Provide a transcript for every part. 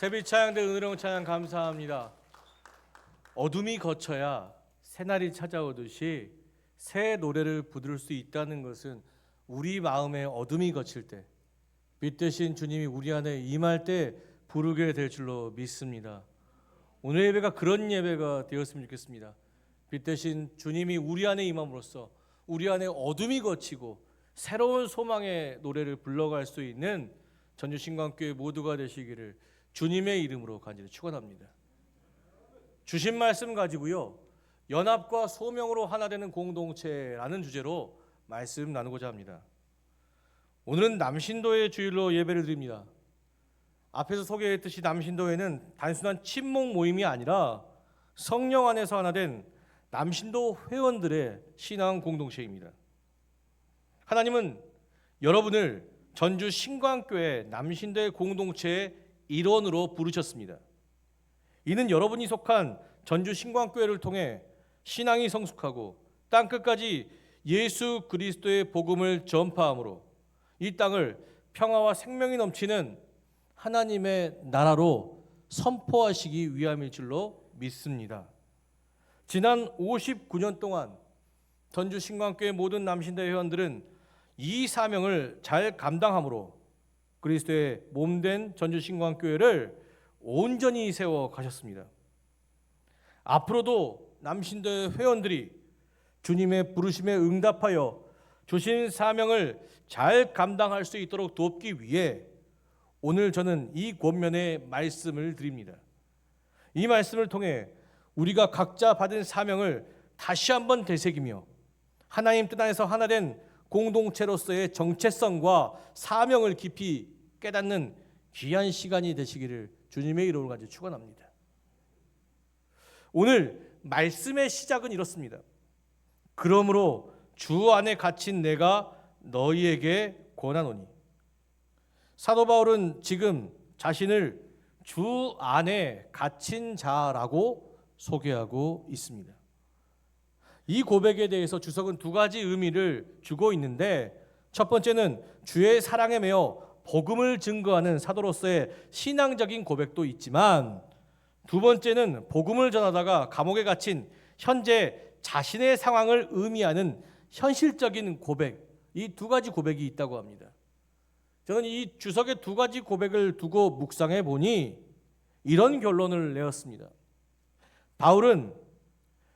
새벽 찬양대 은혜로운 찬양 감사합니다. 어둠이 거쳐야 새날이 찾아오듯이 새 노래를 부를 수 있다는 것은 우리 마음에 어둠이 거칠 때, 빛 대신 주님이 우리 안에 임할 때 부르게 될 줄로 믿습니다. 오늘 예배가 그런 예배가 되었으면 좋겠습니다. 빛 대신 주님이 우리 안에 임함으로써 우리 안에 어둠이 거치고 새로운 소망의 노래를 불러갈 수 있는 전주신광교회 모두가 되시기를 주님의 이름으로 간절히 축원합니다. 주신 말씀 가지고요, 연합과 소명으로 하나 되는 공동체라는 주제로 말씀 나누고자 합니다. 오늘은 남신도의 주일로 예배를 드립니다. 앞에서 소개했듯이 남신도회는 단순한 친목 모임이 아니라 성령 안에서 하나 된 남신도 회원들의 신앙 공동체입니다. 하나님은 여러분을 전주 신광교회 남신도의 공동체의 일원으로 부르셨습니다. 이는 여러분이 속한 전주 신광교회를 통해 신앙이 성숙하고 땅끝까지 예수 그리스도의 복음을 전파함으로 이 땅을 평화와 생명이 넘치는 하나님의 나라로 선포하시기 위함일 줄로 믿습니다. 지난 59년 동안 전주 신광교회 모든 남신대 회원들은 이 사명을 잘 감당함으로 그리스도의 몸된 전주 신광교회를 온전히 세워 가셨습니다. 앞으로도 남신대 회원들이 주님의 부르심에 응답하여 주신 사명을 잘 감당할 수 있도록 돕기 위해 오늘 저는 이 권면의 말씀을 드립니다. 이 말씀을 통해 우리가 각자 받은 사명을 다시 한번 되새기며 하나님 뜻 안에서 하나 된 공동체로서의 정체성과 사명을 깊이 깨닫는 귀한 시간이 되시기를 주님의 이름으로 간절히 축원합니다. 오늘 말씀의 시작은 이렇습니다. 그러므로 주 안에 갇힌 내가 너희에게 권하노니. 사도 바울은 지금 자신을 주 안에 갇힌 자라고 소개하고 있습니다. 이 고백에 대해서 주석은 두 가지 의미를 주고 있는데, 첫 번째는 주의 사랑에 매여 복음을 증거하는 사도로서의 신앙적인 고백도 있지만, 두 번째는 복음을 전하다가 감옥에 갇힌 현재 자신의 상황을 의미하는 현실적인 고백, 이 두 가지 고백이 있다고 합니다. 저는 이 주석의 두 가지 고백을 두고 묵상해 보니 이런 결론을 내었습니다. 바울은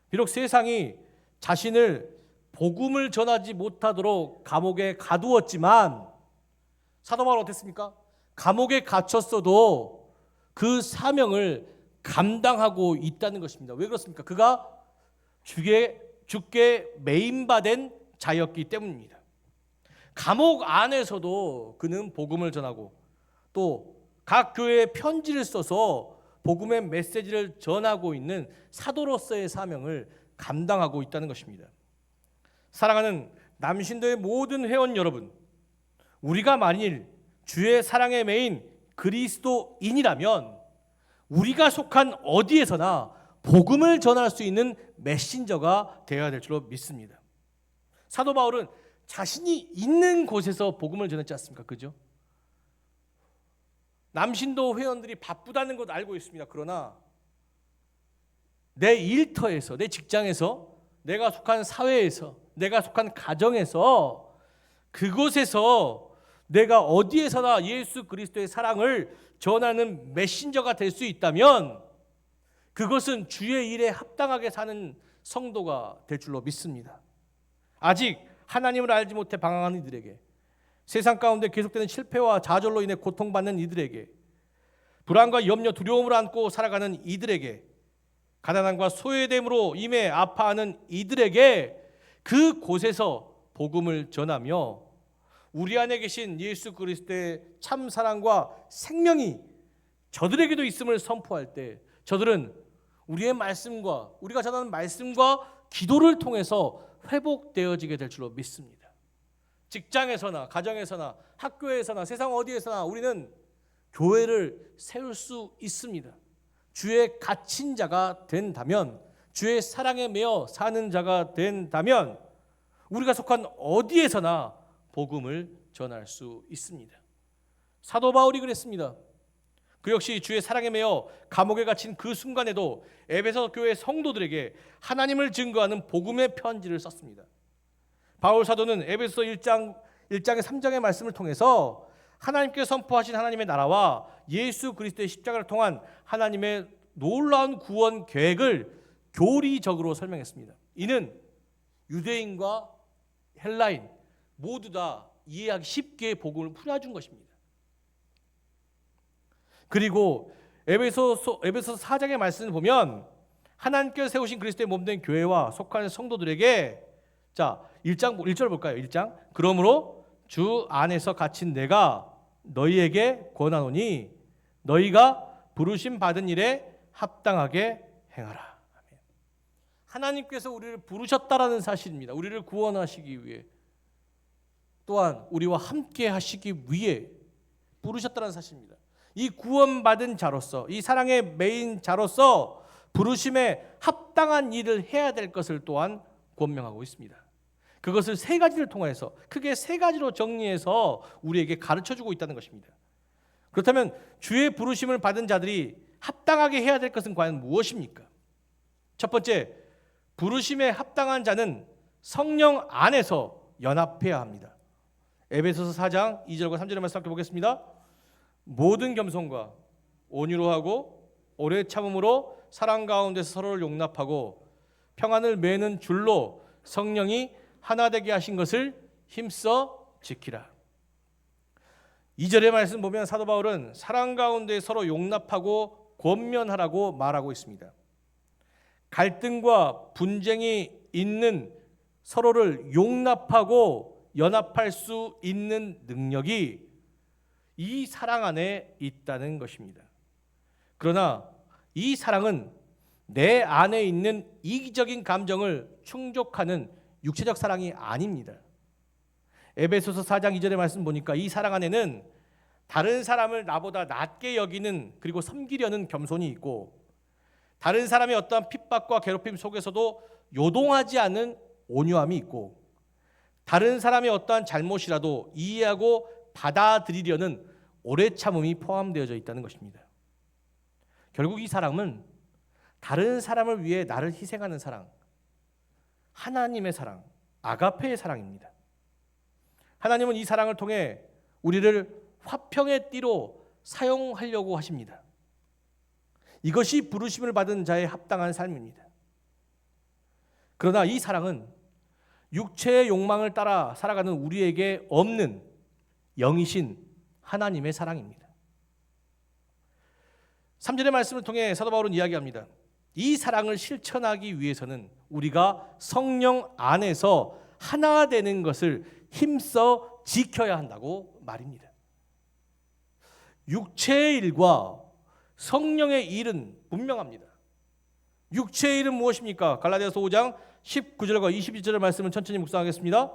비록 세상이 자신을 복음을 전하지 못하도록 감옥에 가두었지만, 사도 바울은 어땠습니까? 감옥에 갇혔어도 그 사명을 감당하고 있다는 것입니다. 왜 그렇습니까? 그가 주께 매임받은 자였기 때문입니다. 감옥 안에서도 그는 복음을 전하고 또 각 교회에 편지를 써서 복음의 메시지를 전하고 있는 사도로서의 사명을 감당하고 있다는 것입니다. 사랑하는 남신도의 모든 회원 여러분, 우리가 만일 주의 사랑에 매인 그리스도인이라면 우리가 속한 어디에서나 복음을 전할 수 있는 메신저가 되어야 될 줄로 믿습니다. 사도 바울은 자신이 있는 곳에서 복음을 전했지 않습니까? 그죠? 남신도 회원들이 바쁘다는 것 알고 있습니다. 그러나 내 일터에서, 내 직장에서, 내가 속한 사회에서, 내가 속한 가정에서, 그곳에서 내가 어디에서나 예수 그리스도의 사랑을 전하는 메신저가 될 수 있다면 그것은 주의 일에 합당하게 사는 성도가 될 줄로 믿습니다. 아직 하나님을 알지 못해 방황하는 이들에게, 세상 가운데 계속되는 실패와 좌절로 인해 고통받는 이들에게, 불안과 염려, 두려움을 안고 살아가는 이들에게, 가난함과 소외됨으로 임해 아파하는 이들에게 그곳에서 복음을 전하며 우리 안에 계신 예수 그리스도의 참 사랑과 생명이 저들에게도 있음을 선포할 때 저들은 우리의 말씀과 우리가 전하는 말씀과 기도를 통해서 회복되어지게 될 줄로 믿습니다. 직장에서나 가정에서나 학교에서나 세상 어디에서나 우리는 교회를 세울 수 있습니다. 주의 갇힌 자가 된다면, 주의 사랑에 매여 사는 자가 된다면 우리가 속한 어디에서나 복음을 전할 수 있습니다. 사도 바울이 그랬습니다. 그 역시 주의 사랑에 매여 감옥에 갇힌 그 순간에도 에베소 교회 성도들에게 하나님을 증거하는 복음의 편지를 썼습니다. 바울 사도는 에베소 1장의 3장의 말씀을 통해서 하나님께 선포하신 하나님의 나라와 예수 그리스도의 십자가를 통한 하나님의 놀라운 구원 계획을 교리적으로 설명했습니다. 이는 유대인과 헬라인 모두 다 이해하기 쉽게 복음을 풀어준 것입니다. 그리고 에베소서 4장의 말씀을 보면 하나님께서 세우신 그리스도의 몸된 교회와 속하는 성도들에게, 자 1절 볼까요? 1장. 그러므로 주 안에서 갇힌 내가 너희에게 권하노니 너희가 부르심 받은 일에 합당하게 행하라. 아멘. 하나님께서 우리를 부르셨다라는 사실입니다. 우리를 구원하시기 위해, 또한 우리와 함께 하시기 위해 부르셨다는 사실입니다. 이 구원받은 자로서, 이 사랑의 메인 자로서 부르심에 합당한 일을 해야 될 것을 또한 권명하고 있습니다. 그것을 세 가지를 통해서, 크게 세 가지로 정리해서 우리에게 가르쳐주고 있다는 것입니다. 그렇다면 주의 부르심을 받은 자들이 합당하게 해야 될 것은 과연 무엇입니까? 첫 번째, 부르심에 합당한 자는 성령 안에서 연합해야 합니다. 에베소서 4장 2절과 3절의 말씀 함께 보겠습니다. 모든 겸손과 온유로 하고 오래 참음으로 사랑 가운데서 서로를 용납하고 평안을 매는 줄로 성령이 하나 되게 하신 것을 힘써 지키라. 2절의 말씀 보면 사도 바울은 사랑 가운데 서로 용납하고 권면하라고 말하고 있습니다. 갈등과 분쟁이 있는 서로를 용납하고 연합할 수 있는 능력이 이 사랑 안에 있다는 것입니다. 그러나 이 사랑은 내 안에 있는 이기적인 감정을 충족하는 육체적 사랑이 아닙니다. 에베소서 4장 2절의 말씀 보니까 이 사랑 안에는 다른 사람을 나보다 낮게 여기는, 그리고 섬기려는 겸손이 있고, 다른 사람의 어떠한 핍박과 괴롭힘 속에서도 요동하지 않는 온유함이 있고, 다른 사람의 어떠한 잘못이라도 이해하고 받아들이려는 오래 참음이 포함되어져 있다는 것입니다. 결국 이 사랑은 다른 사람을 위해 나를 희생하는 사랑, 하나님의 사랑, 아가페의 사랑입니다. 하나님은 이 사랑을 통해 우리를 화평의 띠로 사용하려고 하십니다. 이것이 부르심을 받은 자의 합당한 삶입니다. 그러나 이 사랑은 육체의 욕망을 따라 살아가는 우리에게 없는 영이신 하나님의 사랑입니다. 3절의 말씀을 통해 사도 바울은 이야기합니다. 이 사랑을 실천하기 위해서는 우리가 성령 안에서 하나 되는 것을 힘써 지켜야 한다고 말입니다. 육체의 일과 성령의 일은 분명합니다. 육체의 일은 무엇입니까? 갈라디아서 5장 19절과 21절의 말씀을 천천히 묵상하겠습니다.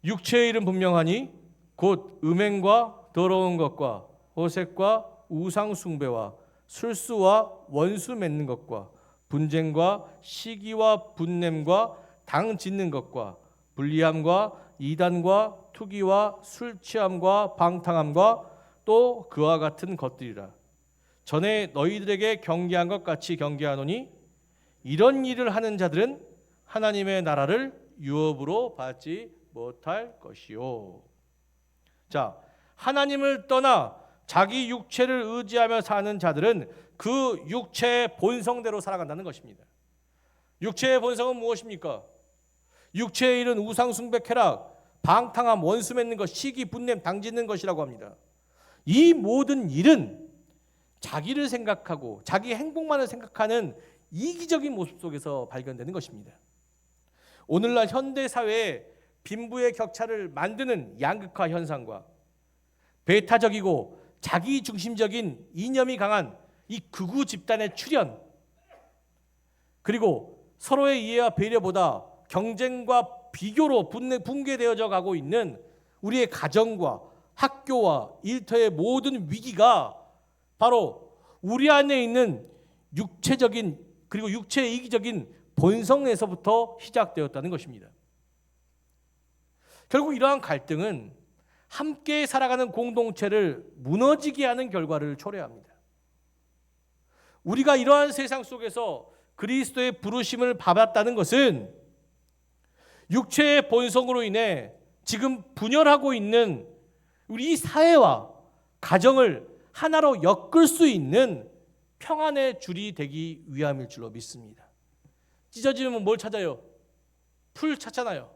육체의 일은 분명하니 곧 음행과 더러운 것과 호색과 우상 숭배와 술수와 원수 맺는 것과 분쟁과 시기와 분냄과 당 짓는 것과 불리함과 이단과 투기와 술 취함과 방탕함과 또 그와 같은 것들이라. 전에 너희들에게 경계한 것 같이 경계하노니 이런 일을 하는 자들은 하나님의 나라를 유업으로 받지 못할 것이요. 자, 하나님을 떠나 자기 육체를 의지하며 사는 자들은 그 육체의 본성대로 살아간다는 것입니다. 육체의 본성은 무엇입니까? 육체의 일은 우상 숭배, 쾌락, 방탕함, 원수 맺는 것, 시기, 분냄, 당짓는 것이라고 합니다. 이 모든 일은 자기를 생각하고 자기 행복만을 생각하는 이기적인 모습 속에서 발견되는 것입니다. 오늘날 현대 사회에 빈부의 격차를 만드는 양극화 현상과 배타적이고 자기중심적인 이념이 강한 이 극우 집단의 출현, 그리고 서로의 이해와 배려보다 경쟁과 비교로 붕괴되어져 가고 있는 우리의 가정과 학교와 일터의 모든 위기가 바로 우리 안에 있는 육체적인, 그리고 육체의 이기적인 본성에서부터 시작되었다는 것입니다. 결국 이러한 갈등은 함께 살아가는 공동체를 무너지게 하는 결과를 초래합니다. 우리가 이러한 세상 속에서 그리스도의 부르심을 받았다는 것은 육체의 본성으로 인해 지금 분열하고 있는 우리 사회와 가정을 하나로 엮을 수 있는 평안의 줄이 되기 위함일 줄로 믿습니다. 찢어지면 뭘 찾아요? 풀 찾잖아요.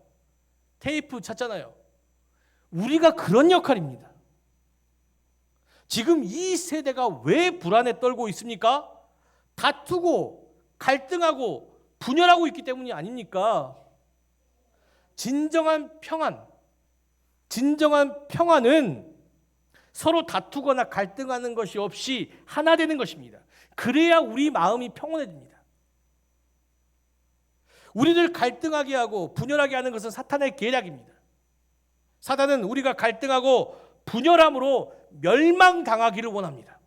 테이프 찾잖아요. 우리가 그런 역할입니다. 지금 이 세대가 왜 불안에 떨고 있습니까? 다투고 갈등하고 분열하고 있기 때문이 아닙니까? 진정한 평안은 서로 다투거나 갈등하는 것이 없이 하나 되는 것입니다. 그래야 우리 마음이 평온해집니다. 우리를 갈등하게 하고 분열하게 하는 것은 사탄의 계략입니다. 사탄은 우리가 갈등하고 분열함으로 멸망당하기를 원합니다.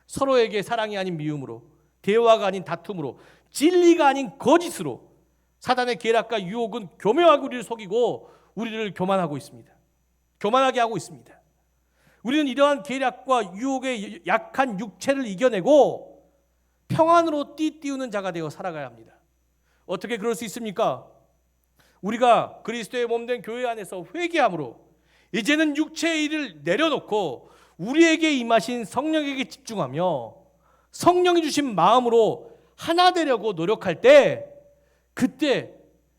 서로에게 사랑이 아닌 미움으로, 대화가 아닌 다툼으로, 진리가 아닌 거짓으로 사탄의 계략과 유혹은 교묘하게 우리를 속이고 우리를 교만하고 있습니다. 교만하게 하고 있습니다. 우리는 이러한 계략과 유혹의 약한 육체를 이겨내고 평안으로 띠띠우는 자가 되어 살아가야 합니다. 어떻게 그럴 수 있습니까? 우리가 그리스도의 몸된 교회 안에서 회개함으로 이제는 육체의 일을 내려놓고 우리에게 임하신 성령에게 집중하며 성령이 주신 마음으로 하나 되려고 노력할 때, 그때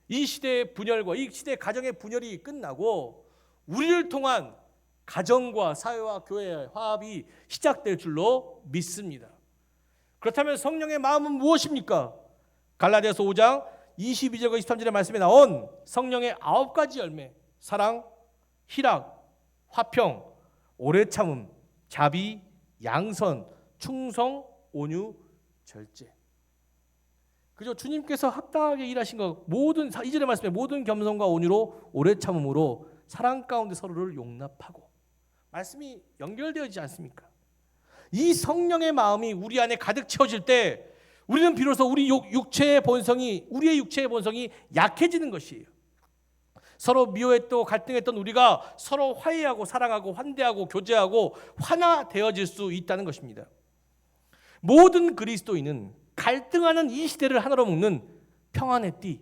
이 시대의 분열과 이 시대의 가정의 분열이 끝나고 우리를 통한 가정과 사회와 교회의 화합이 시작될 줄로 믿습니다. 그렇다면 성령의 마음은 무엇입니까? 갈라디아서 5장 22절과 23절의 말씀에 나온 성령의 9가지 열매, 사랑, 희락, 화평, 오래 참음, 자비, 양선, 충성, 온유, 절제. 그죠? 주님께서 합당하게 일하신 것, 모든 2절의 말씀에 모든 겸손과 온유로 오래 참음으로 사랑 가운데 서로를 용납하고, 말씀이 연결되어 있지 않습니까? 이 성령의 마음이 우리 안에 가득 채워질 때 우리는 비로소 우리의 육체의 본성이 약해지는 것이에요. 서로 미워했고 갈등했던 우리가 서로 화해하고 사랑하고 환대하고 교제하고 하나 되어질 수 있다는 것입니다. 모든 그리스도인은 갈등하는 이 시대를 하나로 묶는 평안의 띠,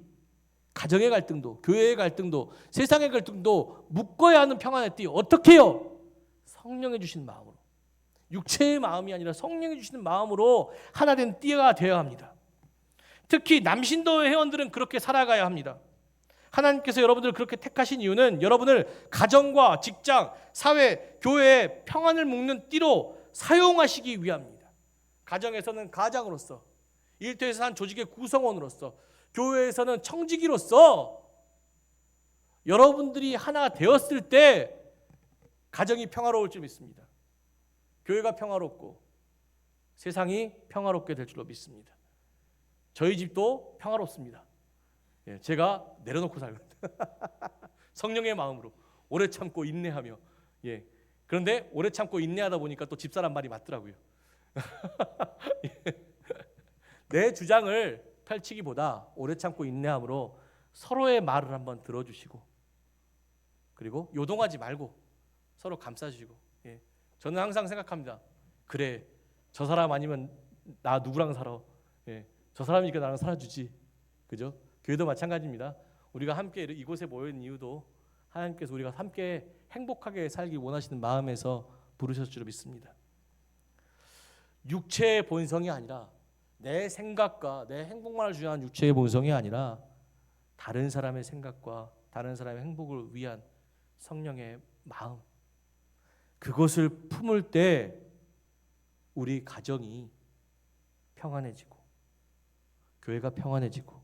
가정의 갈등도, 교회의 갈등도, 세상의 갈등도 묶어야 하는 평안의 띠, 어떻게 해요? 성령이 주신 마음으로, 육체의 마음이 아니라 성령이 주시는 마음으로 하나된 띠가 되어야 합니다. 특히 남신도의 회원들은 그렇게 살아가야 합니다. 하나님께서 여러분들을 그렇게 택하신 이유는 여러분을 가정과 직장, 사회, 교회의 평안을 묶는 띠로 사용하시기 위함입니다. 가정에서는 가장으로서, 일터에서 한 조직의 구성원으로서, 교회에서는 청지기로서 여러분들이 하나 되었을 때 가정이 평화로울 줄 믿습니다. 교회가 평화롭고 세상이 평화롭게 될 줄로 믿습니다. 저희 집도 평화롭습니다. 제가 내려놓고 살거든요. 성령의 마음으로 오래 참고 인내하며. 그런데 오래 참고 인내하다 보니까 또 집사람 말이 맞더라고요. 내 주장을 펼치기보다 오래 참고 인내함으로 서로의 말을 한번 들어주시고, 그리고 요동하지 말고 서로 감싸주시고. 저는 항상 생각합니다. 그래, 저 사람 아니면 나 누구랑 살아? 저 사람이니까 나랑 살아주지. 그죠? 교회도 마찬가지입니다. 우리가 함께 이곳에 모인 이유도 하나님께서 우리가 함께 행복하게 살기 원하시는 마음에서 부르셨을 줄 믿습니다. 육체의 본성이 아니라, 내 생각과 내 행복만을 주장하는 육체의 본성이 아니라 다른 사람의 생각과 다른 사람의 행복을 위한 성령의 마음, 그것을 품을 때 우리 가정이 평안해지고 교회가 평안해지고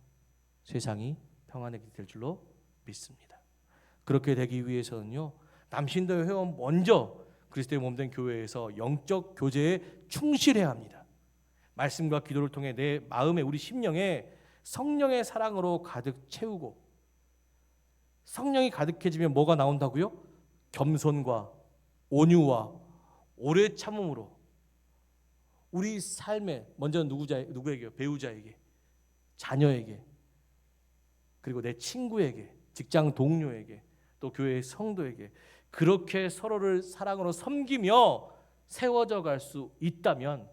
세상이 평안하게 될 줄로 믿습니다. 그렇게 되기 위해서는요, 남신도의 회원 먼저 그리스도의 몸된 교회에서 영적 교제에 충실해야 합니다. 말씀과 기도를 통해 내 마음에, 우리 심령에 성령의 사랑으로 가득 채우고, 성령이 가득해지면 뭐가 나온다고요? 겸손과 온유와 오래 참음으로 우리 삶에, 먼저 누구에게요? 배우자에게, 자녀에게, 그리고 내 친구에게, 직장 동료에게, 또 교회의 성도에게 그렇게 서로를 사랑으로 섬기며 세워져 갈 수 있다면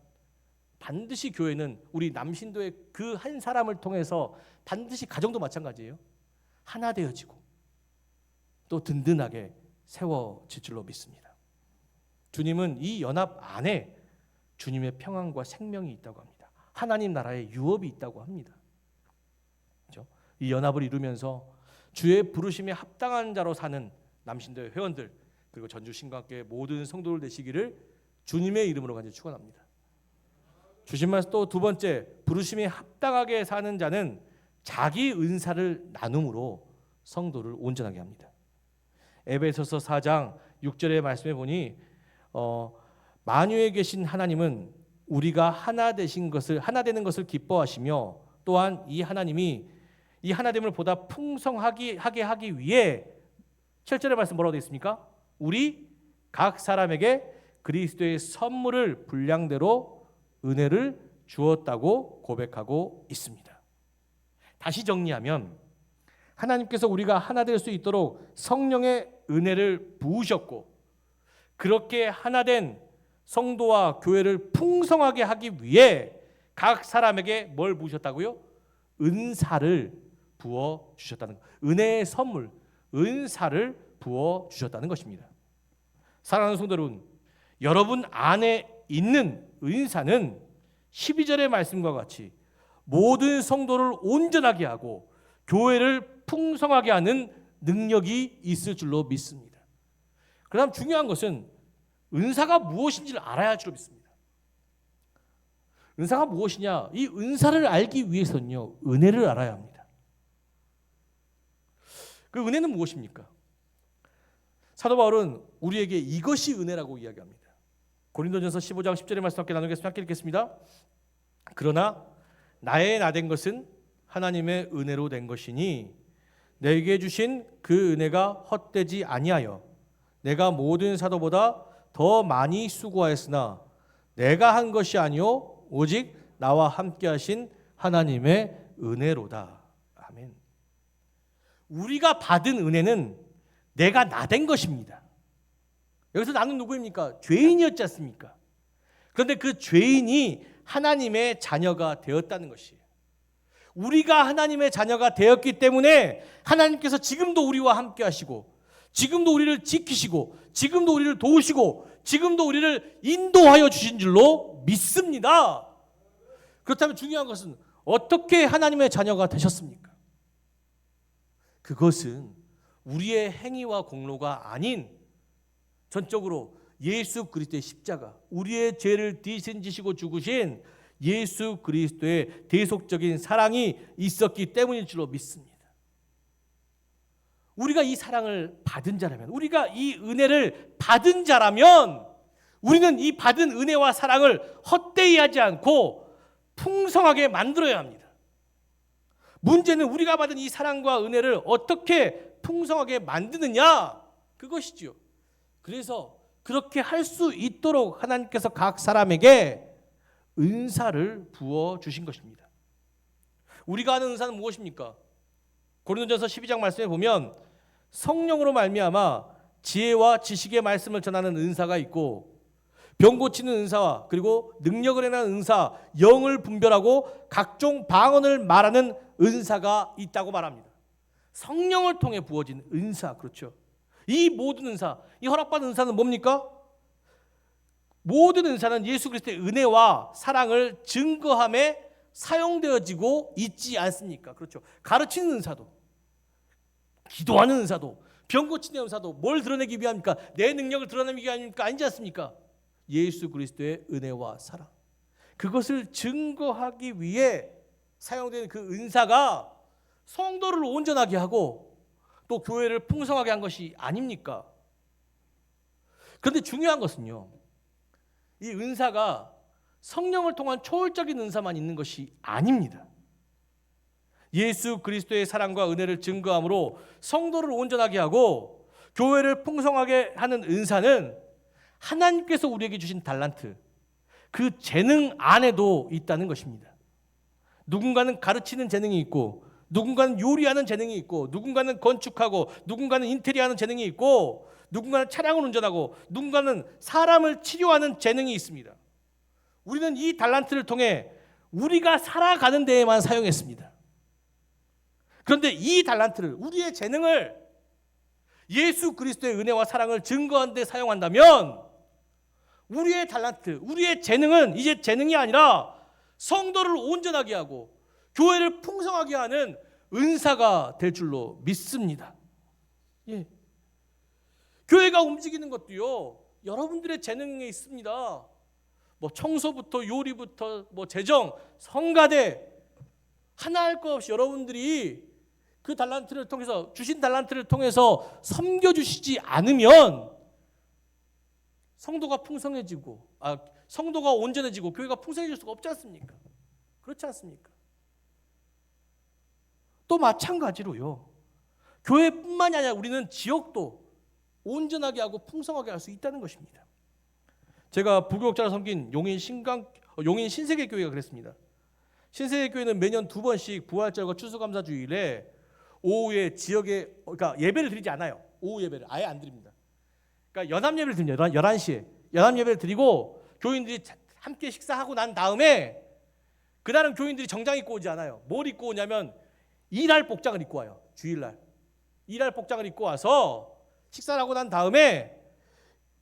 반드시 교회는 우리 남신도의 그 한 사람을 통해서 반드시 가정도 마찬가지예요. 하나 되어지고 또 든든하게 세워질 줄로 믿습니다. 주님은 이 연합 안에 주님의 평안과 생명이 있다고 합니다. 하나님 나라의 유업이 있다고 합니다. 그렇죠? 이 연합을 이루면서 주의 부르심에 합당한 자로 사는 남신도의 회원들 그리고 전주 신광교회 모든 성도들 되시기를 주님의 이름으로 간절히 축원합니다. 주신 말씀 또 두 번째, 부르심에 합당하게 사는 자는 자기 은사를 나눔으로 성도를 온전하게 합니다. 에베소서 4장 6절의 말씀에 보니 만유에 계신 하나님은 우리가 하나 되는 것을 기뻐하시며 또한 이 하나님이 이 하나됨을 보다 풍성하게 하기 위해 7절의 말씀 뭐라고 되어 있습니까? 우리 각 사람에게 그리스도의 선물을 분량대로 은혜를 주었다고 고백하고 있습니다. 다시 정리하면 하나님께서 우리가 하나 될 수 있도록 성령의 은혜를 부으셨고 그렇게 하나 된 성도와 교회를 풍성하게 하기 위해 각 사람에게 뭘 부으셨다고요? 은사를 부어 주셨다는 것. 은혜의 선물, 은사를 부어 주셨다는 것입니다. 사랑하는 성도 여러분, 여러분 안에 있는 은사는 12절의 말씀과 같이 모든 성도를 온전하게 하고 교회를 풍성하게 하는 능력이 있을 줄로 믿습니다. 그다음 중요한 것은 은사가 무엇인지를 알아야 할 줄로 믿습니다. 은사가 무엇이냐? 이 은사를 알기 위해서는요, 은혜를 알아야 합니다. 그 은혜는 무엇입니까? 사도 바울은 우리에게 이것이 은혜라고 이야기합니다. 고린도전서 15장 10절의 말씀 함께 나누겠습니다. 함께 읽겠습니다. 그러나 나의 나된 것은 하나님의 은혜로 된 것이니 내게 주신 그 은혜가 헛되지 아니하여 내가 모든 사도보다 더 많이 수고하였으나 내가 한 것이 아니요 오직 나와 함께 하신 하나님의 은혜로다. 아멘. 우리가 받은 은혜는 내가 나된 것입니다. 여기서 나는 누구입니까? 죄인이었지 않습니까? 그런데 그 죄인이 하나님의 자녀가 되었다는 것이에요. 우리가 하나님의 자녀가 되었기 때문에 하나님께서 지금도 우리와 함께 하시고 지금도 우리를 지키시고 지금도 우리를 도우시고 지금도 우리를 인도하여 주신 줄로 믿습니다. 그렇다면 중요한 것은 어떻게 하나님의 자녀가 되셨습니까? 그것은 우리의 행위와 공로가 아닌 전적으로 예수 그리스도의 십자가, 우리의 죄를 대신 지시고 죽으신 예수 그리스도의 대속적인 사랑이 있었기 때문일 줄로 믿습니다. 우리가 이 사랑을 받은 자라면, 우리가 이 은혜를 받은 자라면 우리는 이 받은 은혜와 사랑을 헛되이 하지 않고 풍성하게 만들어야 합니다. 문제는 우리가 받은 이 사랑과 은혜를 어떻게 풍성하게 만드느냐, 그것이지요. 그래서 그렇게 할 수 있도록 하나님께서 각 사람에게 은사를 부어 주신 것입니다. 우리가 아는 은사는 무엇입니까? 고린도전서 12장 말씀에 보면 성령으로 말미암아 지혜와 지식의 말씀을 전하는 은사가 있고 병 고치는 은사와 그리고 능력을 행하는 은사, 영을 분별하고 각종 방언을 말하는 은사가 있다고 말합니다. 성령을 통해 부어진 은사, 그렇죠? 이 모든 은사, 이 허락받은 은사는 뭡니까? 모든 은사는 예수 그리스도의 은혜와 사랑을 증거함에 사용되어지고 있지 않습니까? 그렇죠? 가르치는 은사도, 기도하는 은사도, 병 고치는 은사도 뭘 드러내기 위함입니까? 내 능력을 드러내기 위함입니까? 아니지 않습니까? 예수 그리스도의 은혜와 사랑, 그것을 증거하기 위해 사용되는 그 은사가 성도를 온전하게 하고 또 교회를 풍성하게 한 것이 아닙니까? 그런데 중요한 것은요, 이 은사가 성령을 통한 초월적인 은사만 있는 것이 아닙니다. 예수 그리스도의 사랑과 은혜를 증거함으로 성도를 온전하게 하고 교회를 풍성하게 하는 은사는 하나님께서 우리에게 주신 달란트, 그 재능 안에도 있다는 것입니다. 누군가는 가르치는 재능이 있고 누군가는 요리하는 재능이 있고 누군가는 건축하고 누군가는 인테리어하는 재능이 있고 누군가는 차량을 운전하고 누군가는 사람을 치료하는 재능이 있습니다. 우리는 이 달란트를 통해 우리가 살아가는 데에만 사용했습니다. 그런데 이 달란트를, 우리의 재능을 예수 그리스도의 은혜와 사랑을 증거하는 데 사용한다면 우리의 달란트, 우리의 재능은 이제 재능이 아니라 성도를 온전하게 하고 교회를 풍성하게 하는 은사가 될 줄로 믿습니다. 예. 교회가 움직이는 것도요, 여러분들의 재능에 있습니다. 뭐 청소부터 요리부터 뭐 재정, 성가대 하나 할 것 없이 여러분들이 그 달란트를 통해서, 주신 달란트를 통해서 섬겨주시지 않으면 성도가 풍성해지고, 성도가 온전해지고 교회가 풍성해질 수가 없지 않습니까? 그렇지 않습니까? 또 마찬가지로요, 교회뿐만이 아니라 우리는 지역도 온전하게 하고 풍성하게 할 수 있다는 것입니다. 제가 부교육자로 섬긴 용인 신세계 교회가 그랬습니다. 신세계 교회는 매년 2번씩 부활절과 추수감사주일에 오후에 지역에, 그러니까 예배를 드리지 않아요. 오후 예배를 아예 안 드립니다. 그러니까 연합 예배를 드립니다. 11시에 연합 예배를 드리고 교인들이 함께 식사하고 난 다음에, 그날은 교인들이 정장 입고 오지 않아요. 뭘 입고 오냐면 일할 복장을 입고 와요. 주일날 일할 복장을 입고 와서 식사를 하고 난 다음에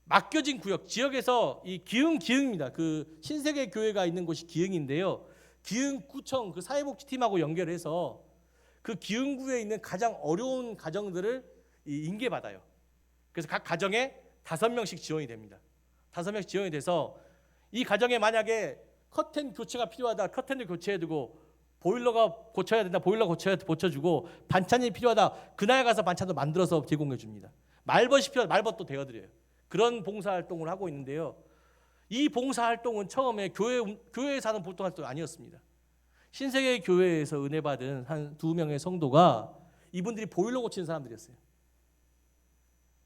맡겨진 구역, 지역에서 이 기흥입니다. 그 신세계 교회가 있는 곳이 기흥인데요, 기흥구청 그 사회복지팀하고 연결해서 그 기흥구에 있는 가장 어려운 가정들을 인계받아요. 그래서 각 가정에 5명씩 지원이 됩니다. 5명씩 지원이 돼서 이 가정에 만약에 커튼 교체가 필요하다, 커튼을 교체해두고, 보일러가 고쳐야 된다, 보일러 고쳐주고, 반찬이 필요하다, 그날 가서 반찬도 만들어서 제공해 줍니다. 말벗이 필요하다, 말벗도 대어드려요. 그런 봉사활동을 하고 있는데요, 이 봉사활동은 처음에 교회에서 하는 보통 활동이 아니었습니다. 신세계 교회에서 은혜 받은 한 2명의 성도가, 이분들이 보일러 고치는 사람들이었어요.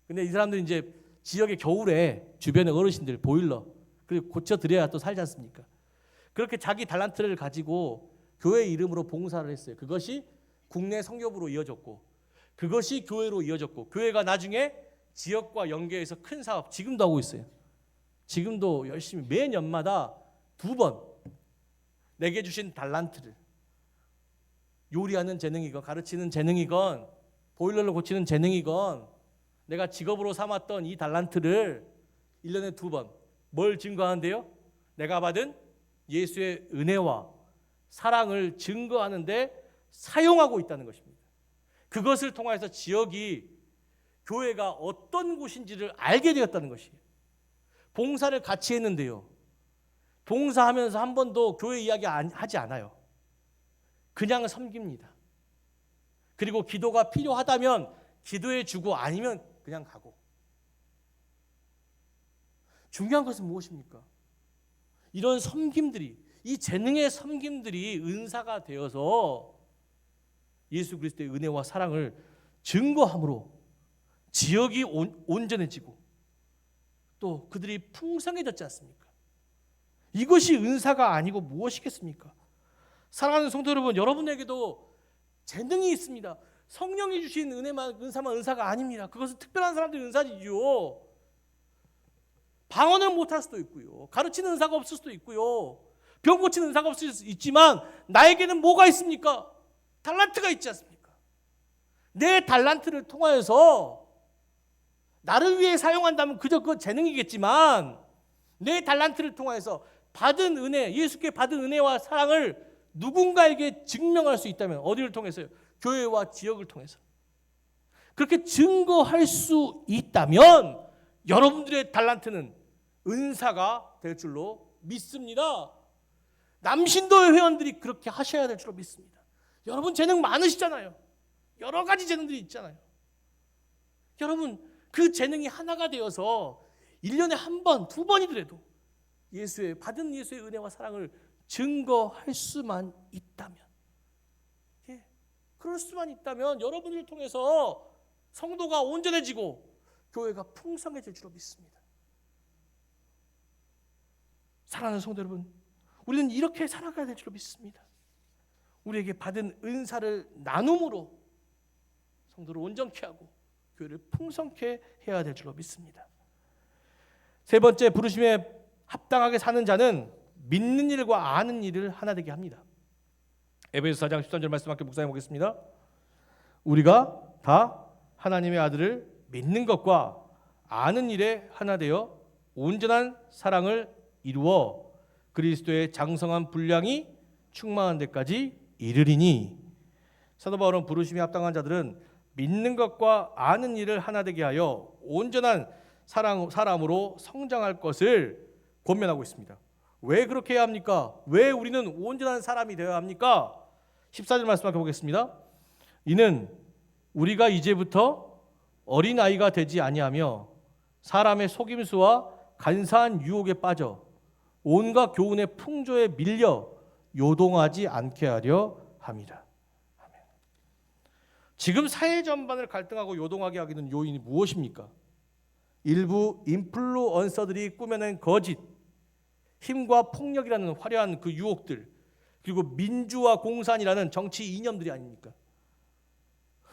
근데 이 사람들이 이제 지역의 겨울에 주변의 어르신들 보일러 그리고 고쳐드려야 또 살지 않습니까? 그렇게 자기 달란트를 가지고 교회 이름으로 봉사를 했어요. 그것이 국내 성교부로 이어졌고, 그것이 교회로 이어졌고, 교회가 나중에 지역과 연계해서 큰 사업 지금도 하고 있어요. 지금도 열심히 매년마다 2번 내게 주신 달란트를, 요리하는 재능이건 가르치는 재능이건 보일러를 고치는 재능이건 내가 직업으로 삼았던 이 달란트를 1년에 2번 뭘 증거하는데요? 내가 받은 예수의 은혜와 사랑을 증거하는데 사용하고 있다는 것입니다. 그것을 통해서 지역이, 교회가 어떤 곳인지를 알게 되었다는 것이에요. 봉사를 같이 했는데요, 봉사하면서 한 번도 교회 이야기 하지 않아요. 그냥 섬깁니다. 그리고 기도가 필요하다면 기도해 주고, 아니면 그냥 가고. 중요한 것은 무엇입니까? 이런 섬김들이, 이 재능의 섬김들이 은사가 되어서 예수 그리스도의 은혜와 사랑을 증거함으로 지역이 온전해지고 또 그들이 풍성해졌지 않습니까? 이것이 은사가 아니고 무엇이겠습니까? 사랑하는 성도 여러분, 여러분에게도 재능이 있습니다. 성령이 주신 은사만 은사가 아닙니다. 그것은 특별한 사람들의 은사지요. 방언을 못할 수도 있고요, 가르치는 은사가 없을 수도 있고요, 병 고치는 은사가 없을 수 있지만, 나에게는 뭐가 있습니까? 달란트가 있지 않습니까? 내 달란트를 통하여서 나를 위해 사용한다면 그저 그 재능이겠지만, 내 달란트를 통하여서 받은 은혜, 예수께 받은 은혜와 사랑을 누군가에게 증명할 수 있다면, 어디를 통해서요? 교회와 지역을 통해서. 그렇게 증거할 수 있다면 여러분들의 달란트는 은사가 될 줄로 믿습니다. 남신도의 회원들이 그렇게 하셔야 될 줄로 믿습니다. 여러분 재능 많으시잖아요. 여러 가지 재능들이 있잖아요. 여러분 그 재능이 하나가 되어서 1년에 한 번, 2번이더라도 받은 예수의 은혜와 사랑을 증거할 수만 있다면, 그럴 수만 있다면 여러분을 통해서 성도가 온전해지고 교회가 풍성해질 줄로 믿습니다. 사랑하는 성도 여러분, 우리는 이렇게 살아가야 될 줄로 믿습니다. 우리에게 받은 은사를 나눔으로 성도를 온전케 하고 교회를 풍성케 해야 될 줄로 믿습니다. 세 번째, 부르심에 합당하게 사는 자는 믿는 일과 아는 일을 하나 되게 합니다. 에베소서 4장 13절 말씀 함께 묵상해 보겠습니다. 우리가 다 하나님의 아들을 믿는 것과 아는 일에 하나 되어 온전한 사랑을 이루어 그리스도의 장성한 분량이 충만한 데까지 이르리니. 사도 바울은 부르심에 합당한 자들은 믿는 것과 아는 일을 하나 되게 하여 온전한 사람으로 성장할 것을 권면하고 있습니다. 왜 그렇게 해야 합니까? 왜 우리는 온전한 사람이 되어야 합니까? 14절 말씀해 보겠습니다. 이는 우리가 이제부터 어린아이가 되지 아니하며 사람의 속임수와 간사한 유혹에 빠져 온갖 교훈의 풍조에 밀려 요동하지 않게 하려 함이라. 아멘. 지금 사회 전반을 갈등하고 요동하게 하기는 요인이 무엇입니까? 일부 인플루언서들이 꾸며낸 거짓, 힘과 폭력이라는 화려한 그 유혹들, 그리고 민주화 공산이라는 정치 이념들이 아닙니까?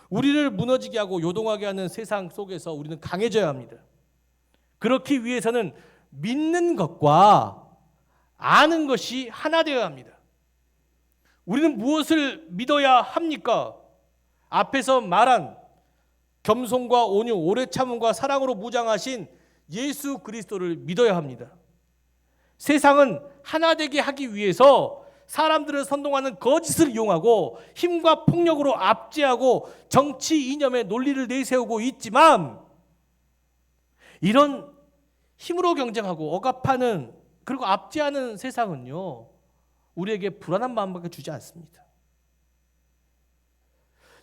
우리를 무너지게 하고 요동하게 하는 세상 속에서 우리는 강해져야 합니다. 그렇기 위해서는 믿는 것과 아는 것이 하나 되어야 합니다. 우리는 무엇을 믿어야 합니까? 앞에서 말한 겸손과 온유, 오래 참음과 사랑으로 무장하신 예수 그리스도를 믿어야 합니다. 세상은 하나 되게 하기 위해서 사람들을 선동하는 거짓을 이용하고 힘과 폭력으로 압제하고 정치 이념의 논리를 내세우고 있지만, 이런 힘으로 경쟁하고 억압하는 그리고 압제하는 세상은요, 우리에게 불안한 마음밖에 주지 않습니다.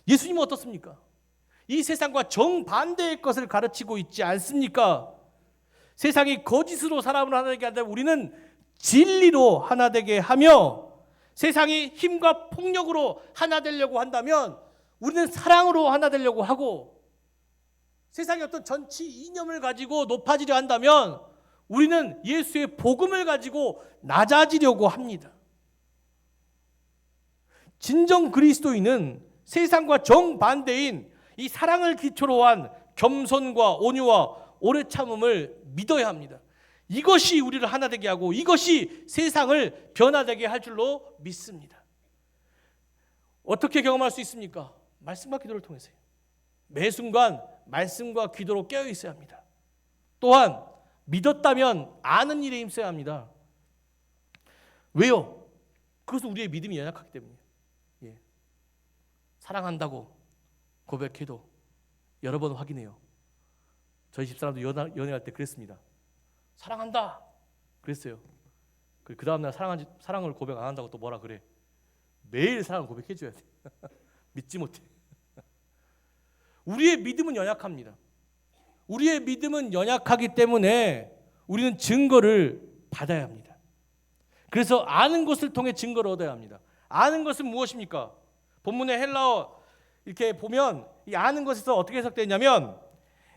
예수님은 어떻습니까? 이 세상과 정반대의 것을 가르치고 있지 않습니까? 세상이 거짓으로 사람을 하나 되게 한다면 우리는 진리로 하나 되게 하며, 세상이 힘과 폭력으로 하나 되려고 한다면 우리는 사랑으로 하나 되려고 하고, 세상의 어떤 정치 이념을 가지고 높아지려 한다면 우리는 예수의 복음을 가지고 낮아지려고 합니다. 진정 그리스도인은 세상과 정반대인 이 사랑을 기초로 한 겸손과 온유와 오래 참음을 믿어야 합니다. 이것이 우리를 하나 되게 하고 이것이 세상을 변화되게 할 줄로 믿습니다. 어떻게 경험할 수 있습니까? 말씀과 기도를 통해서요. 매 순간 말씀과 기도로 깨어 있어야 합니다. 또한 믿었다면 아는 일에 힘써야 합니다. 왜요? 그것은 우리의 믿음이 연약하기 때문이에요. 예. 사랑한다고 고백해도 여러 번 확인해요. 저희 집사람도 연애할 때 그랬습니다. 사랑한다 그랬어요. 그 다음날 사랑을 고백 안 한다고 또 뭐라 그래. 매일 사랑을 고백해줘야 돼. 믿지 못해. 우리의 믿음은 연약합니다. 우리의 믿음은 연약하기 때문에 우리는 증거를 받아야 합니다. 그래서 아는 것을 통해 증거를 얻어야 합니다. 아는 것은 무엇입니까? 본문의 헬라어 이렇게 보면 이 아는 것에서 어떻게 해석되냐면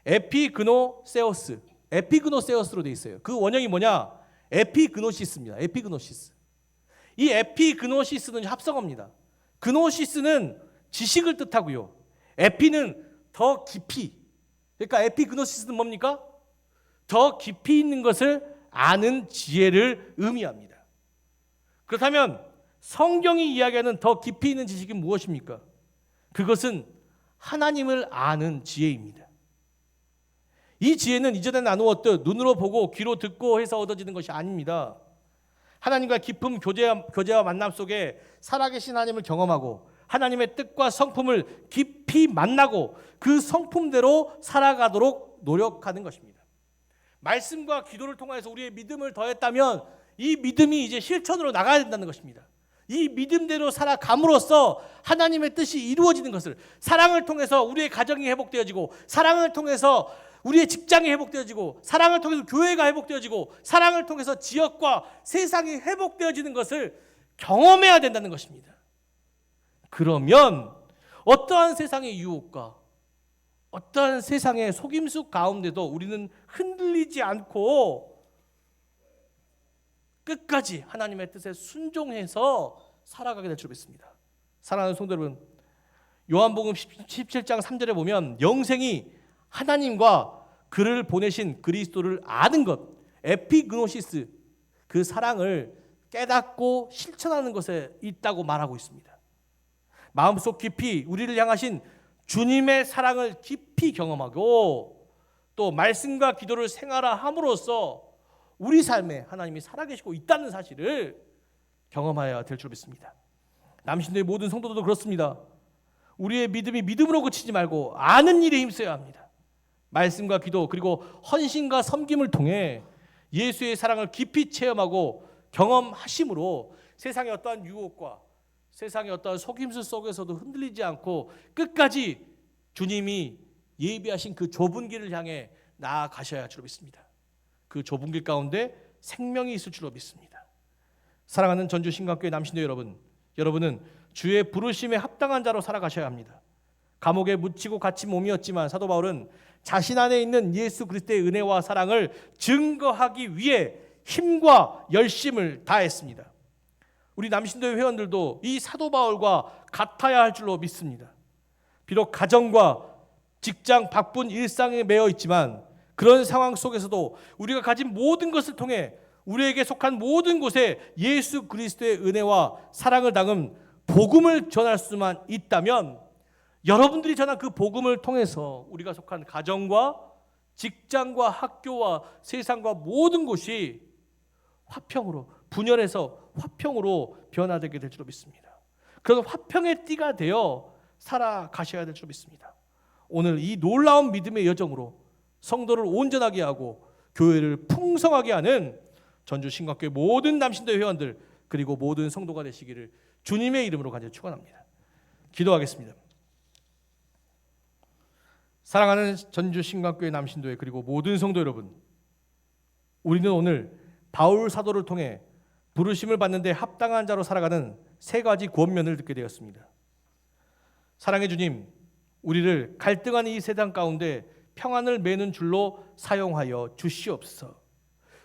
에피그노세우스로 되어 있어요. 그 원형이 뭐냐? 에피그노시스입니다. 에피그노시스. 이 에피그노시스는 합성어입니다. 그노시스는 지식을 뜻하고요. 에피는 더 깊이. 그러니까 에피그노시스는 뭡니까? 더 깊이 있는 것을 아는 지혜를 의미합니다. 그렇다면 성경이 이야기하는 더 깊이 있는 지식이 무엇입니까? 그것은 하나님을 아는 지혜입니다. 이 지혜는 이전에 나누었듯 눈으로 보고 귀로 듣고 해서 얻어지는 것이 아닙니다. 하나님과 깊은 교제와 만남 속에 살아계신 하나님을 경험하고 하나님의 뜻과 성품을 깊이 만나고 그 성품대로 살아가도록 노력하는 것입니다. 말씀과 기도를 통해서 우리의 믿음을 더했다면 이 믿음이 이제 실천으로 나가야 된다는 것입니다. 이 믿음대로 살아감으로써 하나님의 뜻이 이루어지는 것을, 사랑을 통해서 우리의 가정이 회복되어지고, 사랑을 통해서 우리의 직장이 회복되어지고, 사랑을 통해서 교회가 회복되어지고, 사랑을 통해서 지역과 세상이 회복되어지는 것을 경험해야 된다는 것입니다. 그러면 어떠한 세상의 유혹과 어떠한 세상의 속임수 가운데도 우리는 흔들리지 않고 끝까지 하나님의 뜻에 순종해서 살아가게 될 줄 믿습니다. 사랑하는 성도 여러분, 요한복음 17장 3절에 보면 영생이 하나님과 그를 보내신 그리스도를 아는 것, 에피그노시스, 그 사랑을 깨닫고 실천하는 것에 있다고 말하고 있습니다. 마음속 깊이 우리를 향하신 주님의 사랑을 깊이 경험하고 또 말씀과 기도를 생활함으로써 우리 삶에 하나님이 살아계시고 있다는 사실을 경험해야 될 줄 믿습니다. 남신도의 모든 성도들도 그렇습니다. 우리의 믿음이 믿음으로 그치지 말고 아는 일에 힘써야 합니다. 말씀과 기도 그리고 헌신과 섬김을 통해 예수의 사랑을 깊이 체험하고 경험하심으로 세상의 어떠한 유혹과 세상의 어떠한 속임수 속에서도 흔들리지 않고 끝까지 주님이 예비하신 그 좁은 길을 향해 나아가셔야 할 줄로 믿습니다. 그 좁은 길 가운데 생명이 있을 줄로 믿습니다. 사랑하는 전주 신강교회 남신도 여러분, 여러분은 주의 부르심에 합당한 자로 살아가셔야 합니다. 감옥에 묻히고 갇힌 몸이었지만 사도 바울은 자신 안에 있는 예수 그리스도의 은혜와 사랑을 증거하기 위해 힘과 열심을 다했습니다. 우리 남신도의 회원들도 이 사도 바울과 같아야 할 줄로 믿습니다. 비록 가정과 직장 바쁜 일상에 매여 있지만 그런 상황 속에서도 우리가 가진 모든 것을 통해 우리에게 속한 모든 곳에 예수 그리스도의 은혜와 사랑을 담은 복음을 전할 수만 있다면 여러분들이 전한 그 복음을 통해서 우리가 속한 가정과 직장과 학교와 세상과 모든 곳이 화평으로 분열해서 화평으로 변화되게 될 줄로 믿습니다. 그래서 화평의 띠가 되어 살아가셔야 될 줄로 믿습니다. 오늘 이 놀라운 믿음의 여정으로 성도를 온전하게 하고 교회를 풍성하게 하는 전주 신강교회 모든 남신도 회원들 그리고 모든 성도가 되시기를 주님의 이름으로 간절히 축원합니다. 기도하겠습니다. 사랑하는 전주 신강교회 남신도회 그리고 모든 성도 여러분, 우리는 오늘 바울 사도를 통해 부르심을 받는 데 합당한 자로 살아가는 세 가지 권면을 듣게 되었습니다. 사랑의 주님, 우리를 갈등하는 이 세상 가운데 평안을 매는 줄로 사용하여 주시옵소서.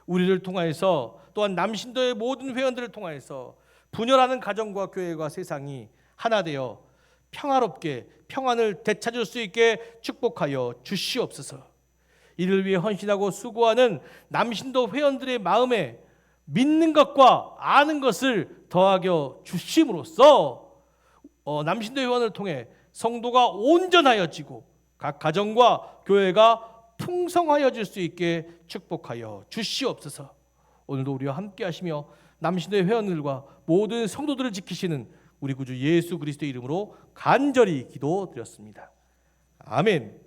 우리를 통하여서 또한 남신도의 모든 회원들을 통하여서 분열하는 가정과 교회와 세상이 하나 되어 평화롭게 평안을 되찾을 수 있게 축복하여 주시옵소서. 이를 위해 헌신하고 수고하는 남신도 회원들의 마음에 믿는 것과 아는 것을 더하여 주심으로써 남신도 회원을 통해 성도가 온전하여지고 각 가정과 교회가 풍성하여질 수 있게 축복하여 주시옵소서. 오늘도 우리와 함께 하시며 남신도의 회원들과 모든 성도들을 지키시는 우리 구주 예수 그리스도의 이름으로 간절히 기도드렸습니다. 아멘.